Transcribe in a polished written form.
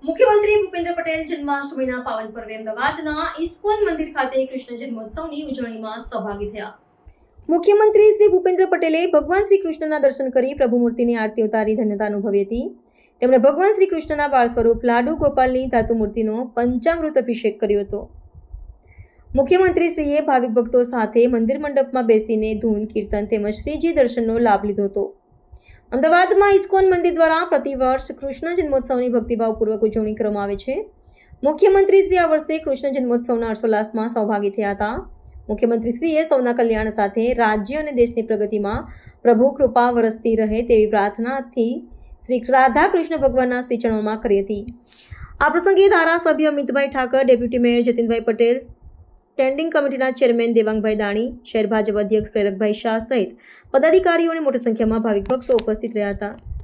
મુખ્યમંત્રી ભૂપેન્દ્ર પટેલ જન્માષ્ટમીના પાવન પર્વે અમદાવાદના ઇસ્કોન મંદિર ખાતે કૃષ્ણ જન્મોત્સવની ઉજવણીમાં સહભાગી થયા. મુખ્યમંત્રી શ્રી ભૂપેન્દ્ર પટેલે ભગવાન શ્રી કૃષ્ણના દર્શન કરી પ્રભુ મૂર્તિની આરતી ઉતારી ધન્યતા અનુભવી હતી. તેમણે ભગવાન શ્રી કૃષ્ણના બાળ સ્વરૂપ લાડુ ગોપાલની ધાતુ મૂર્તિનો પંચામૃત અભિષેક કર્યો હતો. મુખ્યમંત્રીશ્રીએ ભાવિક ભક્તો સાથે મંદિર મંડપમાં બેસીને ધૂન કીર્તન તેમજ શ્રીજી દર્શનનો લાભ લીધો હતો. અમદાવાદમાં ઇસ્કોન મંદિર દ્વારા પ્રતિવર્ષ કૃષ્ણ જન્મોત્સવની ભક્તિભાવપૂર્વક ઉજવણી કરવામાં આવે છે. મુખ્યમંત્રીશ્રી આ વર્ષે કૃષ્ણ જન્મોત્સવના હર્ષોલ્લાસમાં સહભાગી થયા હતા. મુખ્યમંત્રીશ્રીએ સૌના કલ્યાણ સાથે રાજ્ય અને દેશની પ્રગતિમાં પ્રભુ કૃપા વરસતી રહે તેવી પ્રાર્થનાથી શ્રી રાધા કૃષ્ણ ભગવાનના શ્રી ચરણોમાં કરી હતી. આ પ્રસંગે ધારાસભ્ય અમિતભાઈ ઠાકર, ડેપ્યુટી મેયર જતીનભાઈ પટેલ, સ્ટેન્ડિંગ કમિટીના ચેરમેન દેવાંગભાઈ દાણી, શહેર ભાજપ અધ્યક્ષ પ્રેરકભાઈ શાહ સહિત પદાધિકારીઓ અને મોટી સંખ્યામાં ભાવિક ભક્તો ઉપસ્થિત રહ્યા હતા.